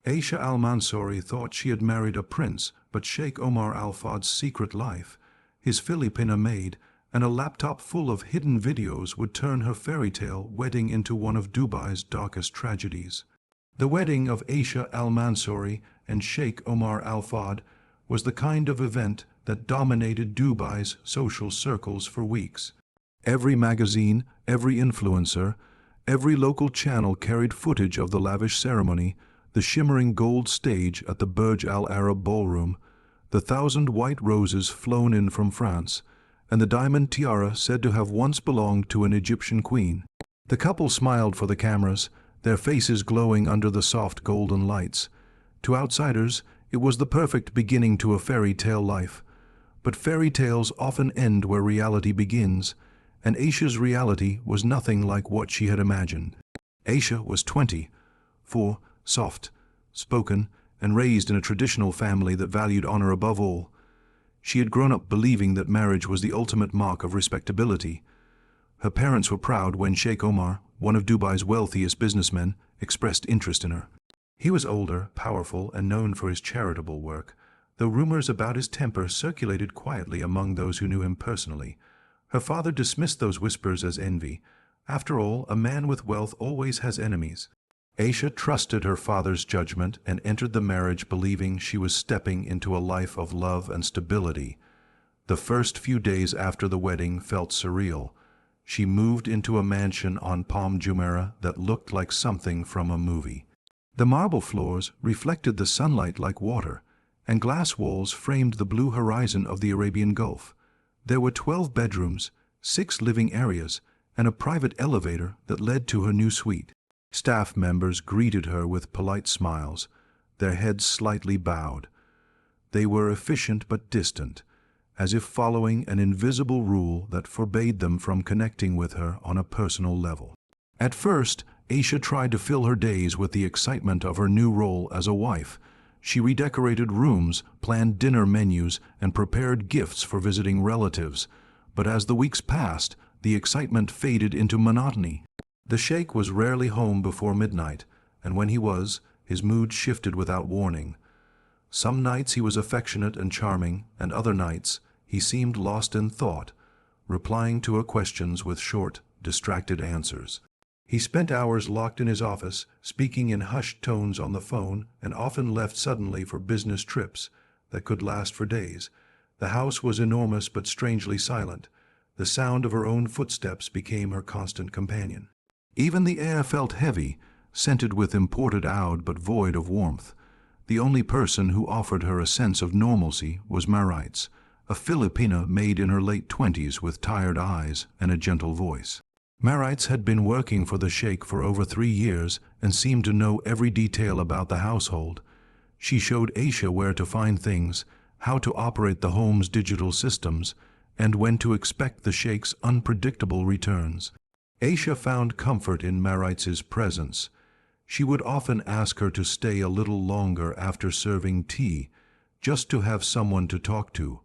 Aisha Al-Mansoori thought she had married a prince, but Sheikh Omar Al-Fahd's secret life, his Filipina maid, and a laptop full of hidden videos would turn her fairy tale wedding into one of Dubai's darkest tragedies. The wedding of Aisha Al-Mansoori and Sheikh Omar Al-Fahd was the kind of event that dominated Dubai's social circles for weeks. Every magazine, every influencer, every local channel carried footage of the lavish ceremony, the shimmering gold stage at the Burj Al Arab ballroom, the 1,000 white roses flown in from France, and the diamond tiara said to have once belonged to an Egyptian queen. The couple smiled for the cameras, their faces glowing under the soft golden lights. To outsiders, it was the perfect beginning to a fairy tale life. But fairy tales often end where reality begins, and Aisha's reality was nothing like what she had imagined. Aisha was 24, soft, spoken, and raised in a traditional family that valued honor above all. She had grown up believing that marriage was the ultimate mark of respectability. Her parents were proud when Sheikh Omar, one of Dubai's wealthiest businessmen, expressed interest in her. He was older, powerful, and known for his charitable work, though rumors about his temper circulated quietly among those who knew him personally. Her father dismissed those whispers as envy. After all, a man with wealth always has enemies. Aisha trusted her father's judgment and entered the marriage believing she was stepping into a life of love and stability. The first few days after the wedding felt surreal. She moved into a mansion on Palm Jumeirah that looked like something from a movie. The marble floors reflected the sunlight like water, and glass walls framed the blue horizon of the Arabian Gulf. There were 12 bedrooms, 6 living areas, and a private elevator that led to her new suite. Staff members greeted her with polite smiles, their heads slightly bowed. They were efficient but distant, as if following an invisible rule that forbade them from connecting with her on a personal level. At first, Aisha tried to fill her days with the excitement of her new role as a wife. She redecorated rooms, planned dinner menus, and prepared gifts for visiting relatives. But as the weeks passed, the excitement faded into monotony. The Sheikh was rarely home before midnight, and when he was, his mood shifted without warning. Some nights he was affectionate and charming, and other nights he seemed lost in thought, replying to her questions with short, distracted answers. He spent hours locked in his office, speaking in hushed tones on the phone, and often left suddenly for business trips that could last for days. The house was enormous but strangely silent. The sound of her own footsteps became her constant companion. Even the air felt heavy, scented with imported oud but void of warmth. The only person who offered her a sense of normalcy was Maid, a Filipina maid in her late 20s with tired eyes and a gentle voice. Maid had been working for the Sheikh for over 3 years and seemed to know every detail about the household. She showed Aisha where to find things, how to operate the home's digital systems, and when to expect the Sheikh's unpredictable returns. Aisha found comfort in Maid's presence. She would often ask her to stay a little longer after serving tea, just to have someone to talk to.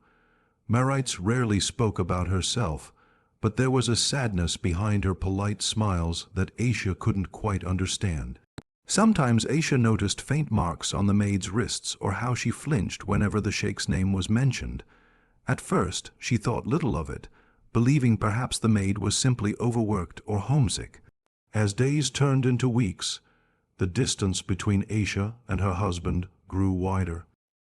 Maid rarely spoke about herself, but there was a sadness behind her polite smiles that Aisha couldn't quite understand. Sometimes Aisha noticed faint marks on the maid's wrists or how she flinched whenever the Sheikh's name was mentioned. At first, she thought little of it, believing perhaps the maid was simply overworked or homesick. As days turned into weeks, the distance between Aisha and her husband grew wider.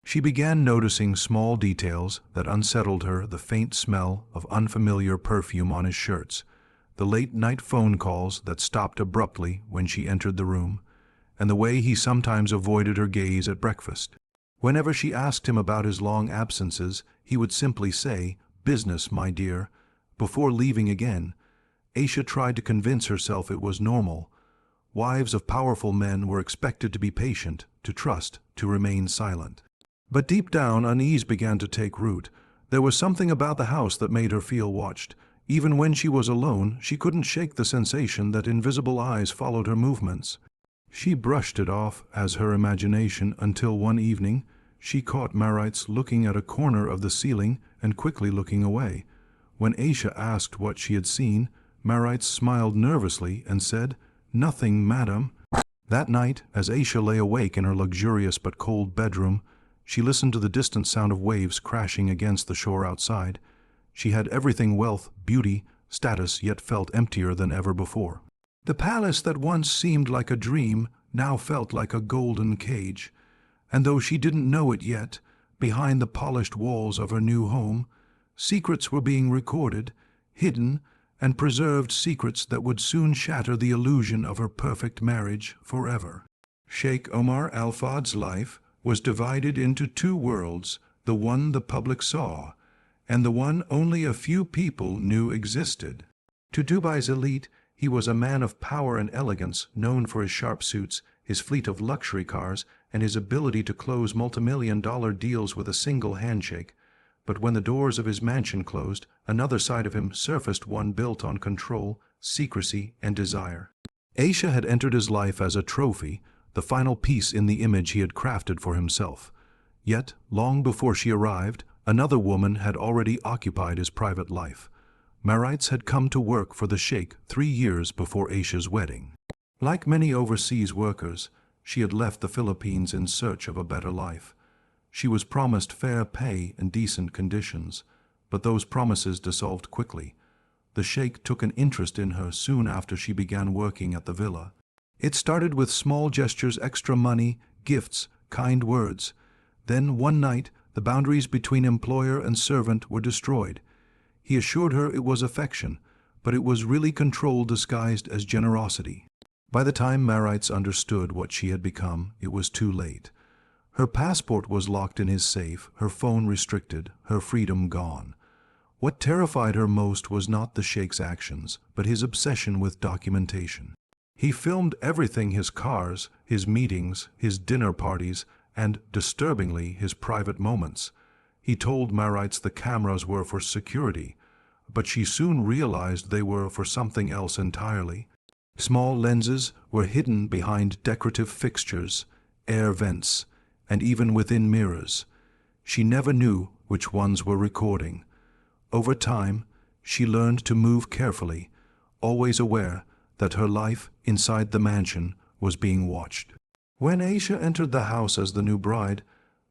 She began noticing small details that unsettled her: the faint smell of unfamiliar perfume on his shirts, the late-night phone calls that stopped abruptly when she entered the room, and the way he sometimes avoided her gaze at breakfast. Whenever she asked him about his long absences, he would simply say, "Business, my dear," before leaving again. Aisha tried to convince herself it was normal. Wives of powerful men were expected to be patient, to trust, to remain silent. But deep down, unease began to take root. There was something about the house that made her feel watched. Even when she was alone, she couldn't shake the sensation that invisible eyes followed her movements. She brushed it off as her imagination until one evening she caught Maid looking at a corner of the ceiling and quickly looking away. When Aisha asked what she had seen, Maid smiled nervously and said, "Nothing, madam." That night, as Aisha lay awake in her luxurious but cold bedroom, she listened to the distant sound of waves crashing against the shore outside. She had everything: wealth, beauty, status, yet felt emptier than ever before. The palace that once seemed like a dream now felt like a golden cage, and though she didn't know it yet, behind the polished walls of her new home, secrets were being recorded, hidden and preserved, secrets that would soon shatter the illusion of her perfect marriage forever. Sheikh Omar Al-Fahd's life was divided into two worlds, the one the public saw, and the one only a few people knew existed. To Dubai's elite, he was a man of power and elegance, known for his sharp suits, his fleet of luxury cars, and his ability to close multimillion-dollar deals with a single handshake. But when the doors of his mansion closed, another side of him surfaced, one built on control, secrecy, and desire. Aisha had entered his life as a trophy, the final piece in the image he had crafted for himself. Yet, long before she arrived, another woman had already occupied his private life. Marites had come to work for the Sheikh 3 years before Aisha's wedding. Like many overseas workers, she had left the Philippines in search of a better life. She was promised fair pay and decent conditions, but those promises dissolved quickly. The Sheikh took an interest in her soon after she began working at the villa. It started with small gestures, extra money, gifts, kind words. Then, one night, the boundaries between employer and servant were destroyed. He assured her it was affection, but it was really control disguised as generosity. By the time Marites understood what she had become, it was too late. Her passport was locked in his safe, her phone restricted, her freedom gone. What terrified her most was not the Sheikh's actions, but his obsession with documentation. He filmed everything: his cars, his meetings, his dinner parties, and, disturbingly, his private moments. He told Marites the cameras were for security, but she soon realized they were for something else entirely. Small lenses were hidden behind decorative fixtures, air vents, and even within mirrors. She never knew which ones were recording. Over time, she learned to move carefully, always aware that her life inside the mansion was being watched. When Aisha entered the house as the new bride,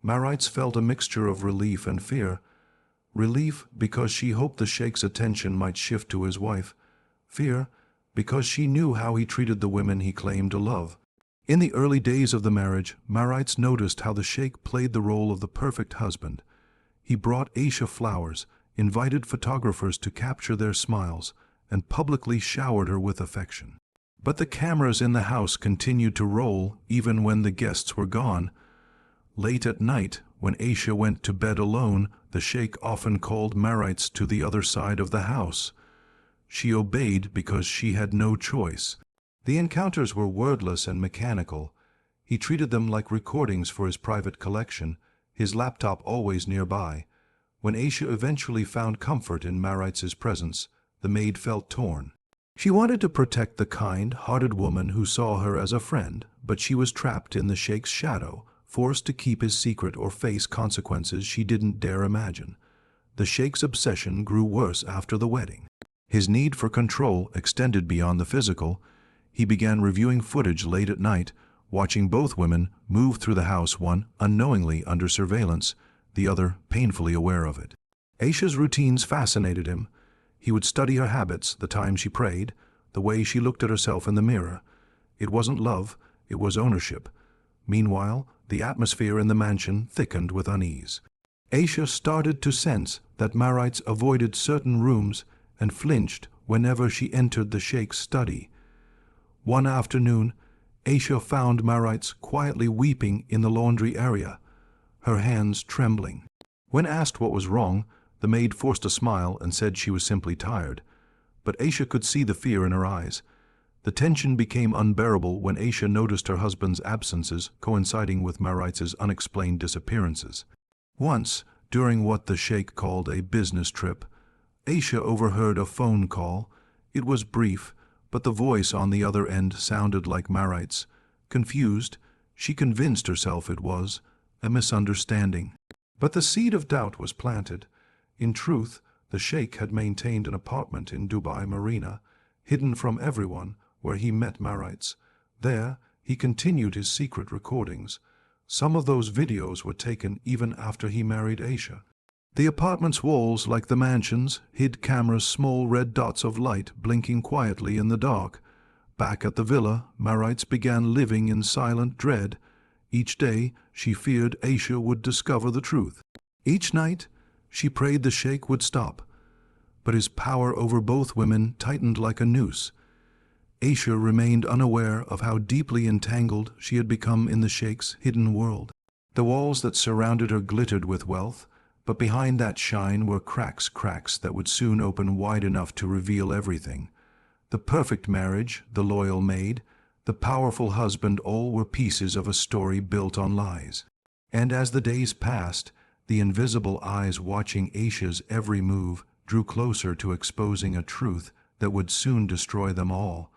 Marites felt a mixture of relief and fear. Relief because she hoped the Sheikh's attention might shift to his wife. Fear because she knew how he treated the women he claimed to love. In the early days of the marriage, Marites noticed how the Sheikh played the role of the perfect husband. He brought Aisha flowers, invited photographers to capture their smiles, and publicly showered her with affection. But the cameras in the house continued to roll even when the guests were gone. Late at night, when Aisha went to bed alone, the Sheikh often called Marites to the other side of the house. She obeyed because she had no choice. The encounters were wordless and mechanical. He treated them like recordings for his private collection, his laptop always nearby. When Aisha eventually found comfort in Marites' presence, the maid felt torn. She wanted to protect the kind-hearted woman who saw her as a friend, but she was trapped in the Sheikh's shadow, forced to keep his secret or face consequences she didn't dare imagine. The Sheikh's obsession grew worse after the wedding. His need for control extended beyond the physical. He began reviewing footage late at night, watching both women move through the house, one unknowingly under surveillance, the other painfully aware of it. Aisha's routines fascinated him. He would study her habits, the time she prayed, the way she looked at herself in the mirror. It wasn't love, it was ownership. Meanwhile, the atmosphere in the mansion thickened with unease. Aisha started to sense that Marites avoided certain rooms and flinched whenever she entered the Sheikh's study. One afternoon, Aisha found Marites quietly weeping in the laundry area, her hands trembling. When asked what was wrong, the maid forced a smile and said she was simply tired. But Aisha could see the fear in her eyes. The tension became unbearable when Aisha noticed her husband's absences coinciding with Marites' unexplained disappearances. Once, during what the Sheikh called a business trip, Aisha overheard a phone call. It was brief, but the voice on the other end sounded like Marites. Confused, she convinced herself it was a misunderstanding. But the seed of doubt was planted. In truth, the Sheikh had maintained an apartment in Dubai Marina, hidden from everyone, where he met Marites. There, he continued his secret recordings. Some of those videos were taken even after he married Aisha. The apartment's walls, like the mansion's, hid cameras, small red dots of light blinking quietly in the dark. Back at the villa, Maritz began living in silent dread. Each day, she feared Aisha would discover the truth. Each night, she prayed the Sheikh would stop, but his power over both women tightened like a noose. Aisha remained unaware of how deeply entangled she had become in the Sheikh's hidden world. The walls that surrounded her glittered with wealth, but behind that shine were cracks that would soon open wide enough to reveal everything. The perfect marriage, the loyal maid, the powerful husband, all were pieces of a story built on lies. And as the days passed, the invisible eyes watching Aisha's every move drew closer to exposing a truth that would soon destroy them all.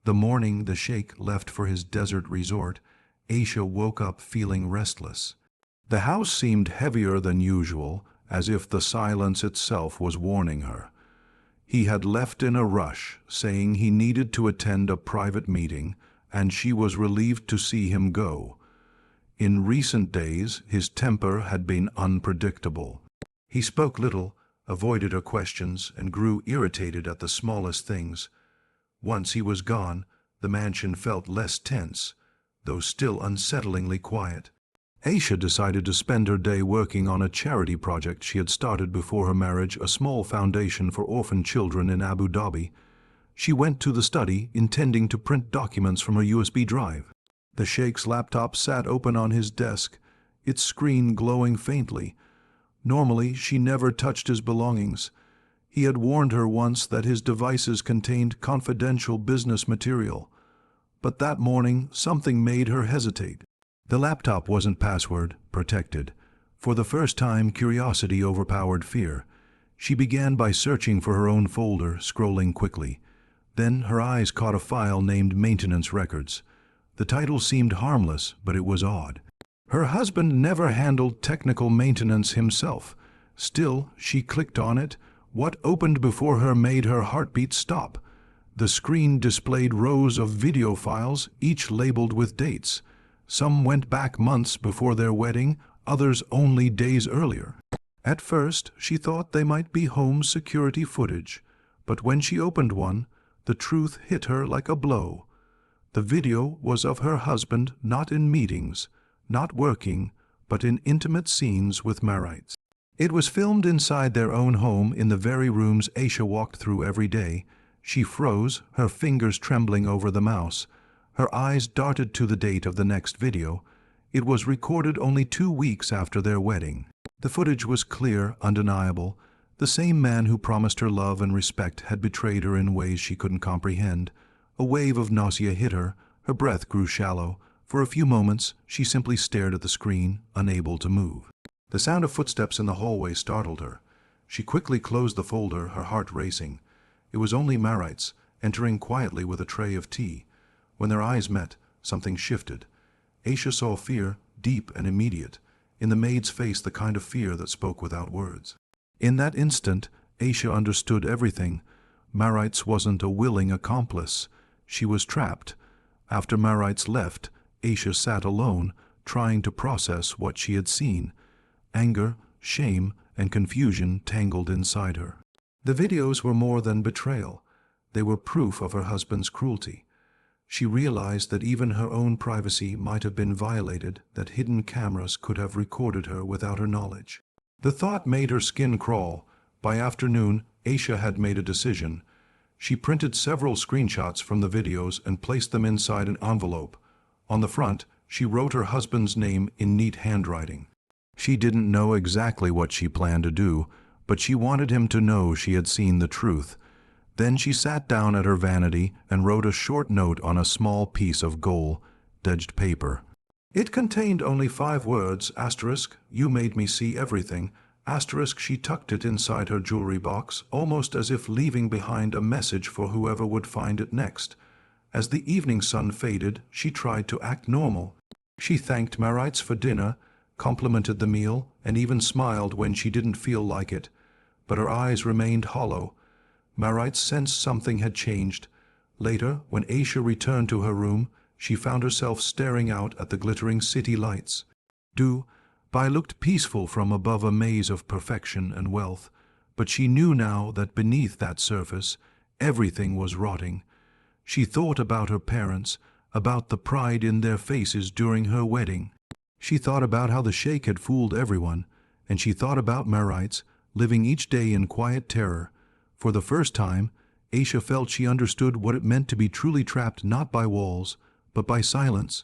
The morning the Sheikh left for his desert resort, Aisha woke up feeling restless. The house seemed heavier than usual, as if the silence itself was warning her. He had left in a rush, saying he needed to attend a private meeting, and she was relieved to see him go. In recent days, his temper had been unpredictable. He spoke little, avoided her questions, and grew irritated at the smallest things. Once he was gone, the mansion felt less tense, though still unsettlingly quiet. Aisha decided to spend her day working on a charity project she had started before her marriage, a small foundation for orphan children in Abu Dhabi. She went to the study, intending to print documents from her USB drive. The Sheikh's laptop sat open on his desk, its screen glowing faintly. Normally, she never touched his belongings. He had warned her once that his devices contained confidential business material. But that morning, something made her hesitate. The laptop wasn't password protected. For the first time, curiosity overpowered fear. She began by searching for her own folder, scrolling quickly. Then her eyes caught a file named Maintenance Records. The title seemed harmless, but it was odd. Her husband never handled technical maintenance himself. Still, she clicked on it. What opened before her made her heartbeat stop. The screen displayed rows of video files, each labeled with dates. Some went back months before their wedding, others only days earlier. At first, she thought they might be home security footage, but when she opened one, the truth hit her like a blow. The video was of her husband not in meetings, not working, but in intimate scenes with Maritz. It was filmed inside their own home, in the very rooms Aisha walked through every day. She froze, her fingers trembling over the mouse. Her eyes darted to the date of the next video. It was recorded only 2 weeks after their wedding. The footage was clear, undeniable. The same man who promised her love and respect had betrayed her in ways she couldn't comprehend. A wave of nausea hit her. Her breath grew shallow. For a few moments, she simply stared at the screen, unable to move. The sound of footsteps in the hallway startled her. She quickly closed the folder, her heart racing. It was only Maritz, entering quietly with a tray of tea. When their eyes met, something shifted. Aisha saw fear, deep and immediate. In the maid's face, the kind of fear that spoke without words. In that instant, Aisha understood everything. Maritz wasn't a willing accomplice. She was trapped. After Maritz left, Aisha sat alone, trying to process what she had seen. Anger, shame, and confusion tangled inside her. The videos were more than betrayal. They were proof of her husband's cruelty. She realized that even her own privacy might have been violated, that hidden cameras could have recorded her without her knowledge. The thought made her skin crawl. By afternoon, Aisha had made a decision. She printed several screenshots from the videos and placed them inside an envelope. On the front, she wrote her husband's name in neat handwriting. She didn't know exactly what she planned to do, but she wanted him to know she had seen the truth. Then she sat down at her vanity and wrote a short note on a small piece of gold-edged paper. It contained only 5 words, asterisk, "You made me see everything," asterisk. She tucked it inside her jewelry box, almost as if leaving behind a message for whoever would find it next. As the evening sun faded, she tried to act normal. She thanked Maritz for dinner, complimented the meal, and even smiled when she didn't feel like it. But her eyes remained hollow. Maritz sensed something had changed. Later, when Aisha returned to her room, she found herself staring out at the glittering city lights. Dubai looked peaceful from above a maze of perfection and wealth, but she knew now that beneath that surface, everything was rotting. She thought about her parents, about the pride in their faces during her wedding. She thought about how the Sheikh had fooled everyone, and she thought about Marites, living each day in quiet terror. For the first time, Aisha felt she understood what it meant to be truly trapped not by walls, but by silence.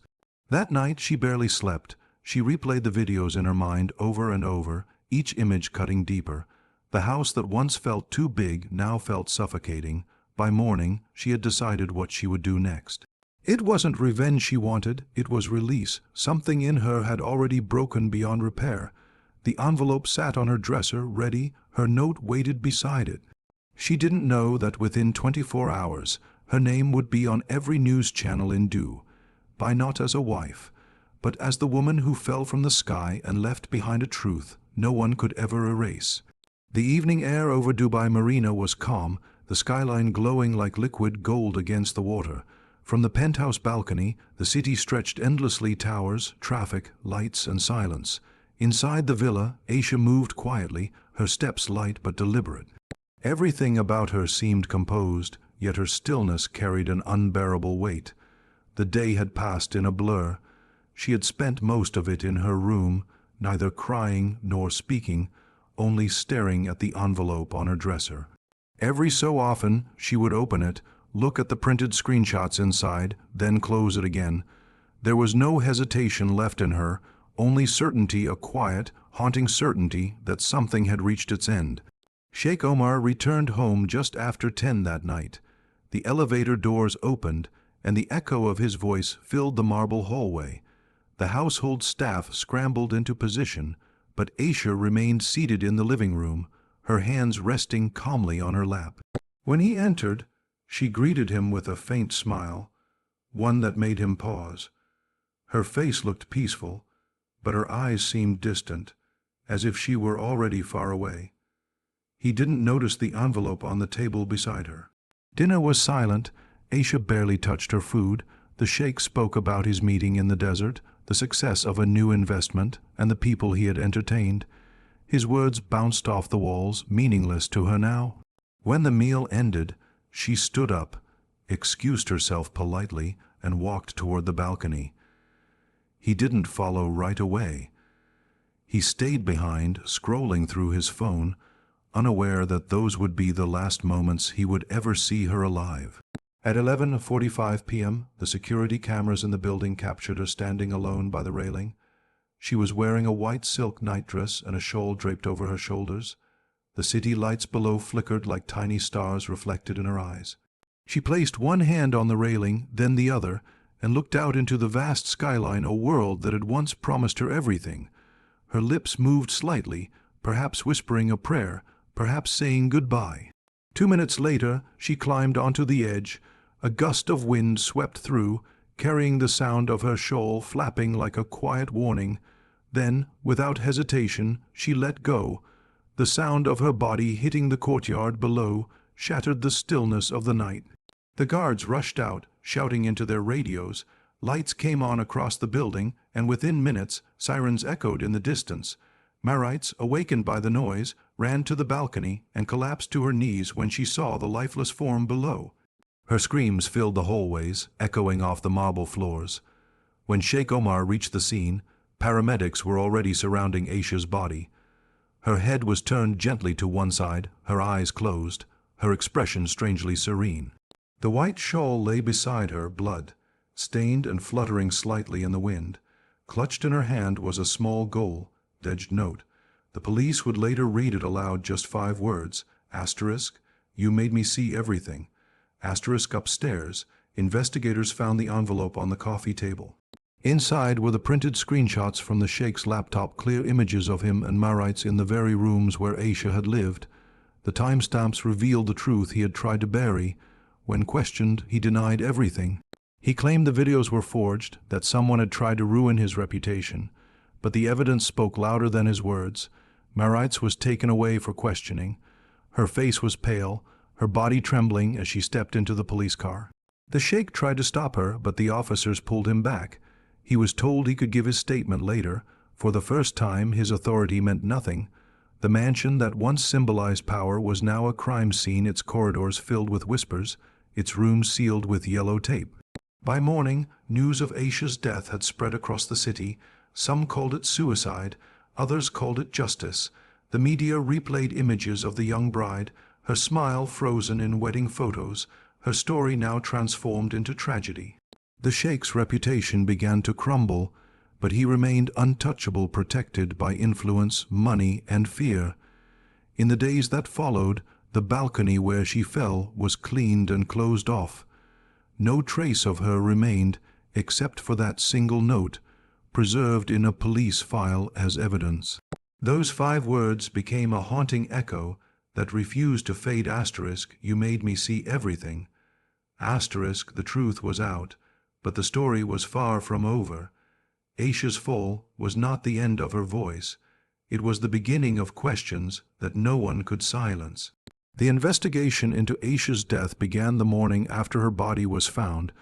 That night she barely slept. She replayed the videos in her mind over and over, each image cutting deeper. The house that once felt too big now felt suffocating. By morning, she had decided what she would do next. It wasn't revenge she wanted, it was release. Something in her had already broken beyond repair. The envelope sat on her dresser, ready, her note waited beside it. She didn't know that within 24 hours, her name would be on every news channel in Dubai, not as a wife, but as the woman who fell from the sky and left behind a truth no one could ever erase. The evening air over Dubai Marina was calm, the skyline glowing like liquid gold against the water. From the penthouse balcony, the city stretched endlessly: towers, traffic, lights, and silence. Inside the villa, Aisha moved quietly, her steps light but deliberate. Everything about her seemed composed, yet her stillness carried an unbearable weight. The day had passed in a blur. She had spent most of it in her room, neither crying nor speaking, only staring at the envelope on her dresser. Every so often she would open it, look at the printed screenshots inside, then close it again. There was no hesitation left in her, only certainty, a quiet, haunting certainty that something had reached its end. Sheikh Omar returned home just after 10 that night. The elevator doors opened, and the echo of his voice filled the marble hallway. The household staff scrambled into position, but Aisha remained seated in the living room, her hands resting calmly on her lap. When he entered, she greeted him with a faint smile, one that made him pause. Her face looked peaceful, but her eyes seemed distant, as if she were already far away. He didn't notice the envelope on the table beside her. Dinner was silent. Aisha barely touched her food. The Sheikh spoke about his meeting in the desert, the success of a new investment, and the people he had entertained. His words bounced off the walls, meaningless to her now. When the meal ended, she stood up, excused herself politely, and walked toward the balcony. He didn't follow right away. He stayed behind, scrolling through his phone, unaware that those would be the last moments he would ever see her alive. At 11:45 p.m., the security cameras in the building captured her standing alone by the railing. She was wearing a white silk nightdress and a shawl draped over her shoulders. The city lights below flickered like tiny stars reflected in her eyes. She placed one hand on the railing, then the other, and looked out into the vast skyline, a world that had once promised her everything. Her lips moved slightly, perhaps whispering a prayer, perhaps saying goodbye. 2 minutes later, she climbed onto the edge. A gust of wind swept through, carrying the sound of her shawl flapping like a quiet warning. Then, without hesitation, she let go. The sound of her body hitting the courtyard below shattered the stillness of the night. The guards rushed out, shouting into their radios. Lights came on across the building, and within minutes, sirens echoed in the distance. Marites, awakened by the noise, ran to the balcony and collapsed to her knees when she saw the lifeless form below. Her screams filled the hallways, echoing off the marble floors. When Sheikh Omar reached the scene, paramedics were already surrounding Aisha's body. Her head was turned gently to one side, her eyes closed, her expression strangely serene. The white shawl lay beside her, blood, stained and fluttering slightly in the wind. Clutched in her hand was a small gold-edged note. The police would later read it aloud, just 5 words. Asterisk, you made me see everything. Asterisk, upstairs, investigators found the envelope on the coffee table. Inside were the printed screenshots from the Sheikh's laptop, clear images of him and Marites in the very rooms where Aisha had lived. The timestamps revealed the truth he had tried to bury. When questioned, he denied everything. He claimed the videos were forged, that someone had tried to ruin his reputation. But the evidence spoke louder than his words. Marites was taken away for questioning. Her face was pale, her body trembling as she stepped into the police car. The sheikh tried to stop her, but the officers pulled him back. He was told he could give his statement later. For the first time, his authority meant nothing. The mansion that once symbolized power was now a crime scene, its corridors filled with whispers, its rooms sealed with yellow tape. By morning, news of Aisha's death had spread across the city. Some called it suicide, others called it justice. The media replayed images of the young bride, her smile frozen in wedding photos, her story now transformed into tragedy. The sheikh's reputation began to crumble, but he remained untouchable, protected by influence, money, and fear. In the days that followed, the balcony where she fell was cleaned and closed off. No trace of her remained, except for that single note, preserved in a police file as evidence. Those 5 words became a haunting echo that refused to fade. You made me see everything. The truth was out, but the story was far from over. Aisha's fall was not the end of her voice. It was the beginning of questions that no one could silence. The investigation into Aisha's death began the morning after her body was found.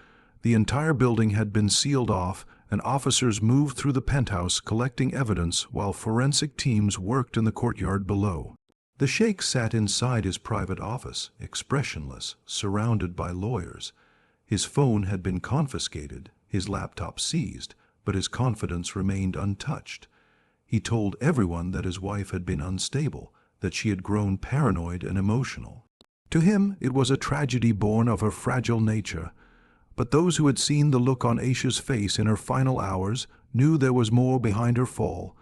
The entire building had been sealed off, and officers moved through the penthouse collecting evidence while forensic teams worked in the courtyard below. The sheikh sat inside his private office, expressionless, surrounded by lawyers. His phone had been confiscated, his laptop seized, but his confidence remained untouched. He told everyone that his wife had been unstable, that she had grown paranoid and emotional. To him, it was a tragedy born of her fragile nature. But those who had seen the look on Aisha's face in her final hours knew there was more behind her fall.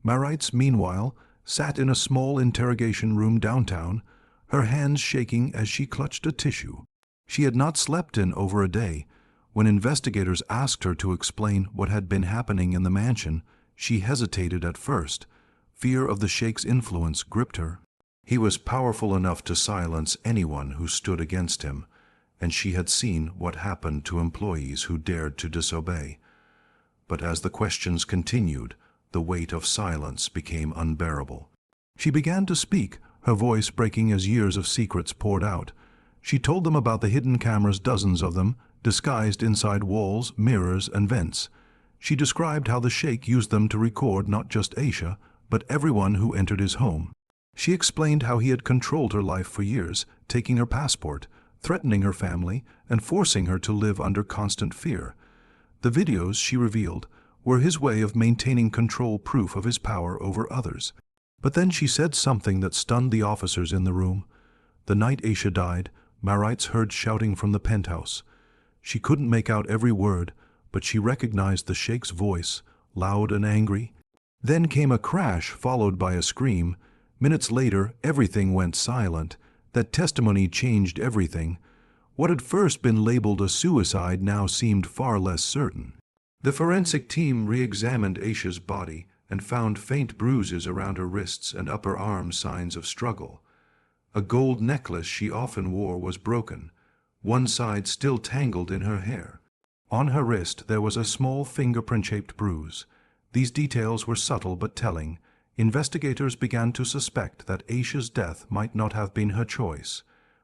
Maritz, meanwhile, sat in a small interrogation room downtown, her hands shaking as she clutched a tissue. She had not slept in over a day. When investigators asked her to explain what had been happening in the mansion, she hesitated at first. Fear of the sheikh's influence gripped her. He was powerful enough to silence anyone who stood against him, and she had seen what happened to employees who dared to disobey. But as the questions continued, the weight of silence became unbearable. She began to speak, her voice breaking as years of secrets poured out. She told them about the hidden cameras, dozens of them, disguised inside walls, mirrors, and vents. She described how the sheikh used them to record not just Aisha, but everyone who entered his home. She explained how he had controlled her life for years, taking her passport, threatening her family, and forcing her to live under constant fear. The videos, she revealed, were his way of maintaining control, proof of his power over others. But then she said something that stunned the officers in the room. The night Aisha died, Maritz heard shouting from the penthouse. She couldn't make out every word, but she recognized the sheikh's voice, loud and angry. Then came a crash, followed by a scream. Minutes later, everything went silent. That testimony changed everything. What had first been labeled a suicide now seemed far less certain. The forensic team re-examined Aisha's body and found faint bruises around her wrists and upper arms, signs of struggle. A gold necklace she often wore was broken, one side still tangled in her hair. On her wrist there was a small fingerprint-shaped bruise. These details were subtle but telling. Investigators began to suspect that Aisha's death might not have been her choice.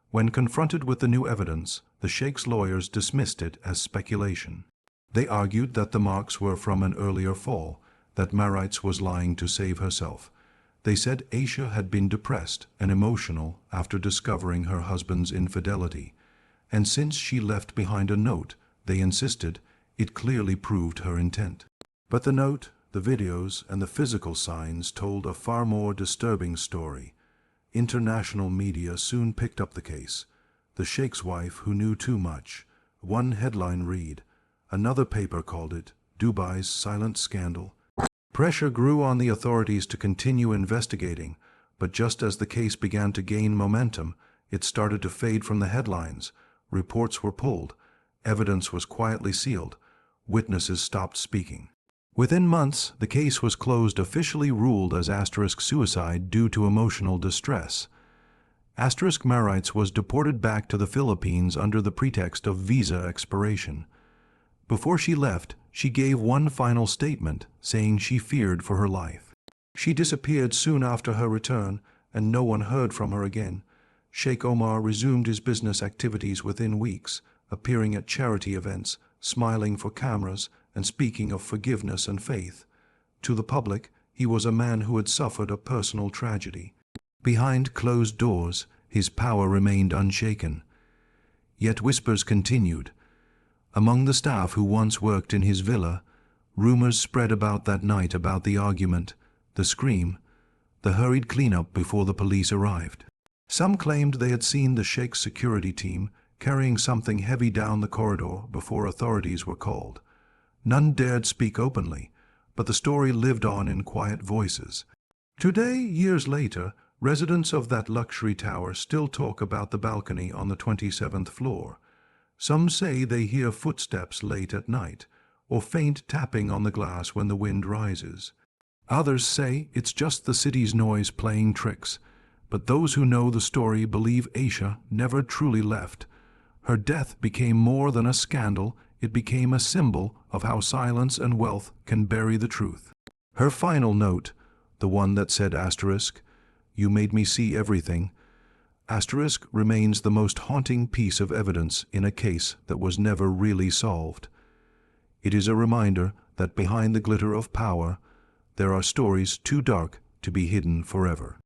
When confronted with the new evidence, the sheikh's lawyers dismissed it as speculation. They argued that the marks were from an earlier fall, that Maritz was lying to save herself. They said Aisha had been depressed and emotional after discovering her husband's infidelity, and since she left behind a note, they insisted, it clearly proved her intent. But the note, the videos, and the physical signs told a far more disturbing story. International media soon picked up the case. The sheikh's wife who knew too much. One headline read, another paper called it Dubai's silent scandal. Pressure grew on the authorities to continue investigating, but just as the case began to gain momentum, it started to fade from the headlines. Reports were pulled. Evidence was quietly sealed. Witnesses stopped speaking. Within months, the case was closed, officially ruled as suicide due to emotional distress. Maritz was deported back to the Philippines under the pretext of visa expiration. Before she left, she gave one final statement, saying she feared for her life. She disappeared soon after her return, and no one heard from her again. Sheikh Omar resumed his business activities within weeks, appearing at charity events, smiling for cameras, and speaking of forgiveness and faith. To the public, he was a man who had suffered a personal tragedy. Behind closed doors, his power remained unshaken. Yet whispers continued. Among the staff who once worked in his villa, rumors spread about that night about the argument, the scream, the hurried cleanup before the police arrived. Some claimed they had seen the Sheikh's security team carrying something heavy down the corridor before authorities were called. None dared speak openly, but the story lived on in quiet voices. Today, years later, residents of that luxury tower still talk about the balcony on the 27th floor. Some say they hear footsteps late at night, or faint tapping on the glass when the wind rises. Others say it's just the city's noise playing tricks, but those who know the story believe Aisha never truly left. Her death became more than a scandal, it became a symbol of how silence and wealth can bury the truth. Her final note, the one that said asterisk, "You made me see everything," asterisk remains the most haunting piece of evidence in a case that was never really solved. It is a reminder that behind the glitter of power, there are stories too dark to be hidden forever.